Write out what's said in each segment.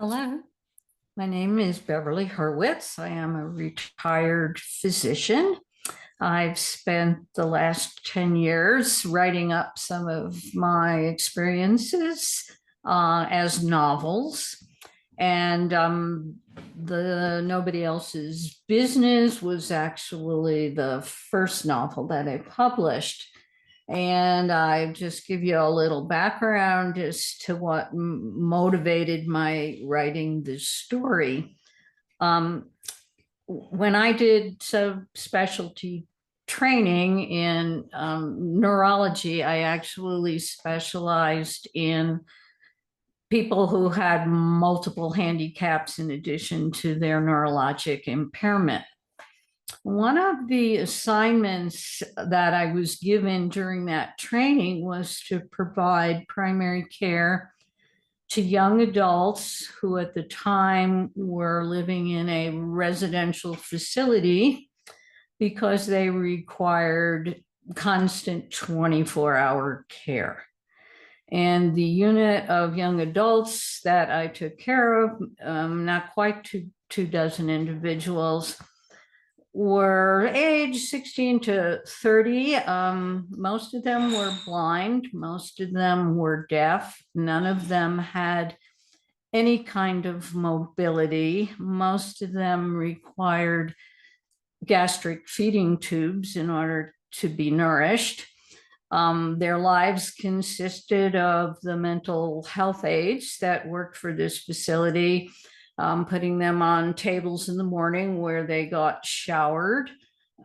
Hello, my name is Beverly Hurwitz. I am a retired physician. I've spent the last 10 years writing up some of my experiences as novels. And the Nobody Else's Business was actually the first novel that I published. And I just give you a little background as to what motivated my writing this story. When I did subspecialty training in neurology, I actually specialized in people who had multiple handicaps in addition to their neurologic impairment. One of the assignments that I was given during that training was to provide primary care to young adults who at the time were living in a residential facility because they required constant 24-hour care. And the unit of young adults that I took care of, not quite two dozen individuals, were age 16 to 30. Most of them were blind. Most of them were deaf. None of them had any kind of mobility. Most of them required gastric feeding tubes in order to be nourished. Their lives consisted of the mental health aides that worked for this facility, putting them on tables in the morning where they got showered.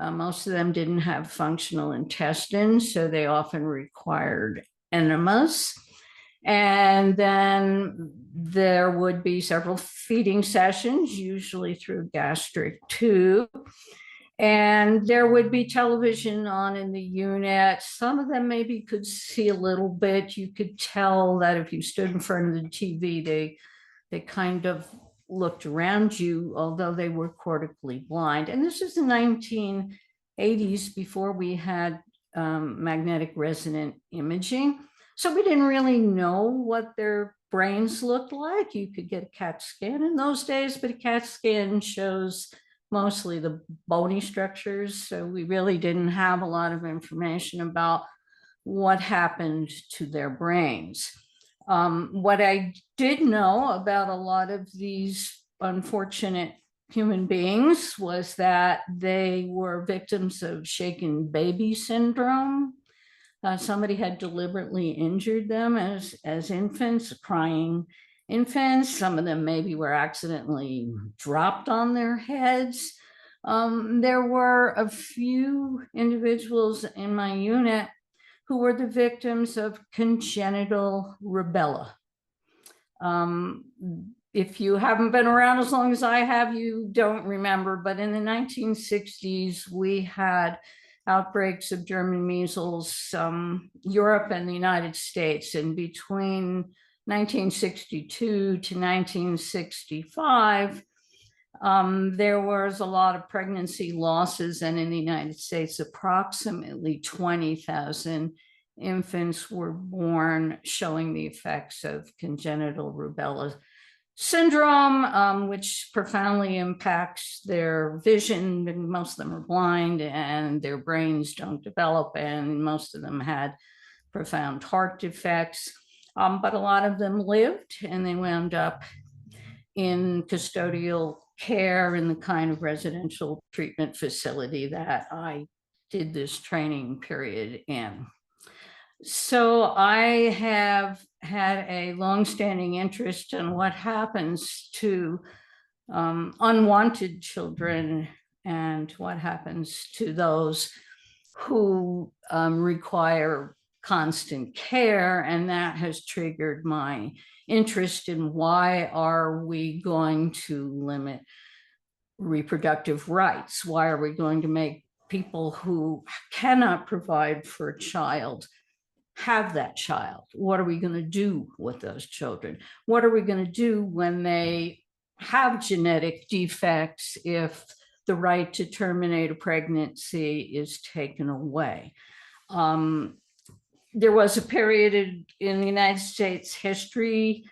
Most of them didn't have functional intestines, so they often required enemas. And then there would be several feeding sessions, usually through a gastric tube. And there would be television on in the unit. Some of them maybe could see a little bit. You could tell that if you stood in front of the TV, they kind of looked around you, although they were cortically blind. And this is the 1980s, before we had magnetic resonant imaging. So we didn't really know what their brains looked like. You could get a CAT scan in those days, but a CAT scan shows mostly the bony structures. So we really didn't have a lot of information about what happened to their brains. What I did know about a lot of these unfortunate human beings was that they were victims of shaken baby syndrome. Somebody had deliberately injured them as infants, crying infants. Some of them maybe were accidentally dropped on their heads. There were a few individuals in my unit who were the victims of congenital rubella. If you haven't been around as long as I have, you don't remember, but in the 1960s, we had outbreaks of German measles, Europe and the United States. And between 1962 to 1965, there was a lot of pregnancy losses, and in the United States, approximately 20,000 infants were born showing the effects of congenital rubella syndrome, which profoundly impacts their vision. And most of them are blind and their brains don't develop, and most of them had profound heart defects. But a lot of them lived, and they wound up in custodial care in the kind of residential treatment facility that I did this training period in. So I have had a longstanding interest in what happens to unwanted children and what happens to those who require constant care. And that has triggered my interest in why are we going to limit reproductive rights? Why are we going to make people who cannot provide for a child have that child? What are we going to do with those children? What are we going to do when they have genetic defects if the right to terminate a pregnancy is taken away? There was a period in the United States history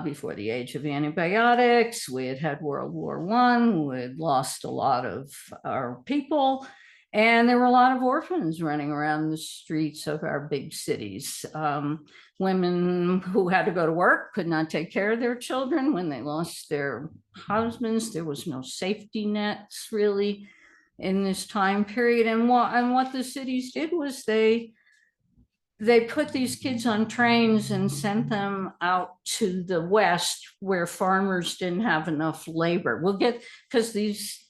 before the age of antibiotics. We had had World War I. We had lost a lot of our people. And there were a lot of orphans running around the streets of our big cities. Women who had to go to work could not take care of their children when they lost their husbands. There was no safety nets really in this time period. And what the cities did was they put these kids on trains and sent them out to the West where farmers didn't have enough labor. We'll get, because these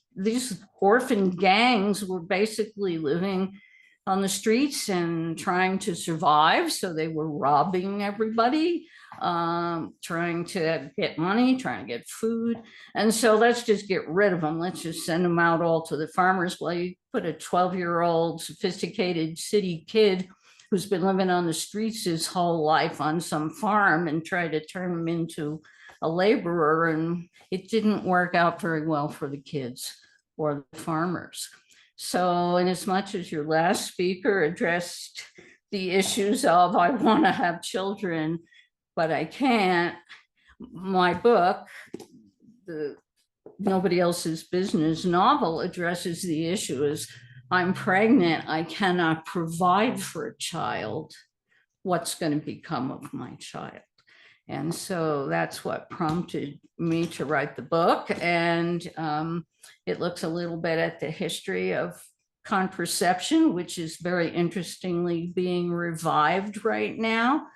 orphan gangs were basically living on the streets and trying to survive. So they were robbing everybody, trying to get money, trying to get food. And so let's just get rid of them. Let's just send them out all to the farmers. Well, you put a 12-year-old sophisticated city kid who's been living on the streets his whole life on some farm and try to turn him into a laborer. And it didn't work out very well for the kids or the farmers. So in as much as your last speaker addressed the issues of, I want to have children, but I can't, my book, the Nobody Else's Business novel, addresses the issue as, I'm pregnant, I cannot provide for a child. What's going to become of my child? And so that's what prompted me to write the book. And it looks a little bit at the history of contraception, which is very interestingly being revived right now.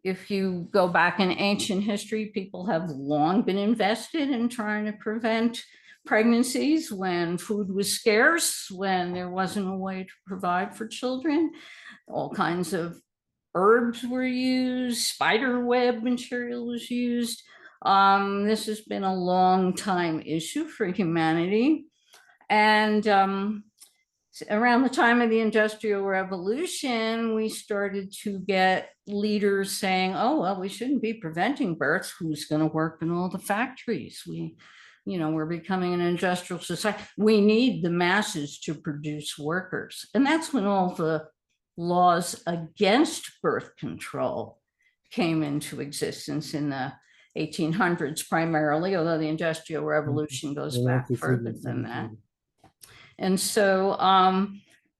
If you go back in ancient history, people have long been invested in trying to prevent pregnancies when food was scarce, when there wasn't a way to provide for children. All kinds of herbs were used, spider web material was used. This has been a long time issue for humanity. And around the time of the Industrial Revolution, we started to get leaders saying, oh, well, we shouldn't be preventing births. Who's going to work in all the factories? We're becoming an industrial society. We need the masses to produce workers. And that's when all the laws against birth control came into existence in the 1800s primarily, although the Industrial Revolution goes back further than that. And so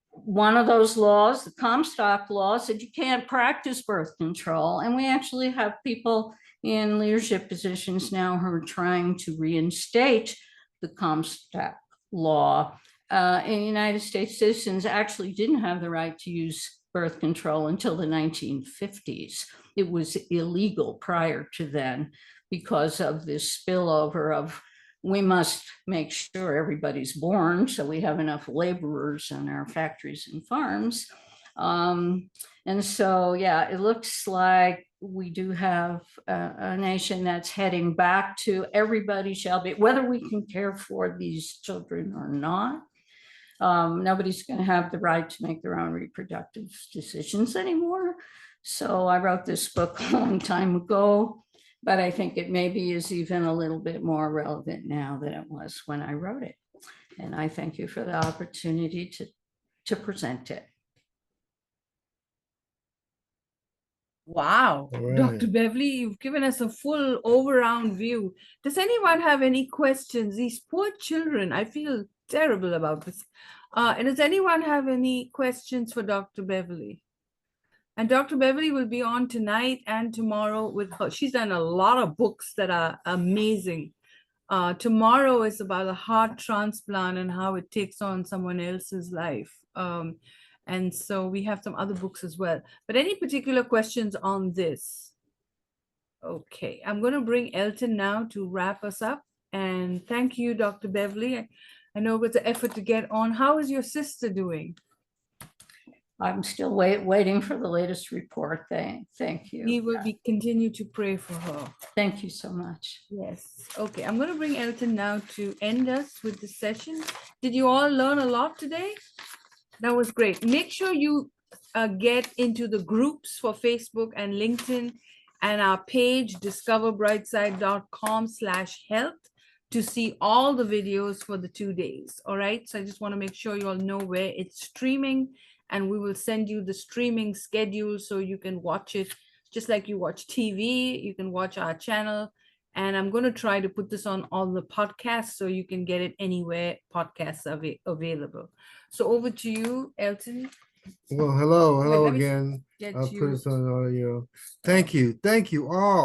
one of those laws, the Comstock law, said you can't practice birth control. And we actually have people in leadership positions now who are trying to reinstate the Comstock law. In the United States, citizens actually didn't have the right to use birth control until the 1950s. It was illegal prior to then because of this spillover of, we must make sure everybody's born so we have enough laborers in our factories and farms. And so, yeah, it looks like we do have a nation that's heading back to everybody shall be, whether we can care for these children or not. Nobody's going to have the right to make their own reproductive decisions anymore. So I wrote this book a long time ago, but I think it maybe is even a little bit more relevant now than it was when I wrote it. And I thank you for the opportunity to present it. Wow, Right. Dr. Beverly, you've given us a full all-around view. Does anyone have any questions? These poor children, I feel terrible about this. And does anyone have any questions for Dr. Beverly? And Dr. Beverly will be on tonight and tomorrow with her. She's done a lot of books that are amazing. Tomorrow is about a heart transplant and how it takes on someone else's life. And so we have some other books as well. But any particular questions on this? Okay, I'm going to bring Elton now to wrap us up. And thank you, Dr. Beverly. I know it was an effort to get on. How is your sister doing? I'm still waiting for the latest report. Thank you. We will continue to pray for her. Thank you so much. Yes. Okay, I'm going to bring Elton now to end us with the session. Did you all learn a lot today? That was great. Make sure you get into the groups for Facebook and LinkedIn and our page, discoverbrightside.com/health, to see all the videos for the 2 days. All right. So I just want to make sure you all know where it's streaming, and we will send you the streaming schedule so you can watch it just like you watch TV, you can watch our channel. And I'm going to try to put this on all the podcasts so you can get it anywhere podcasts are available. So over to you, Elton. Well, hello Wait, let me again. get I'll put you. this on audio. Thank you all.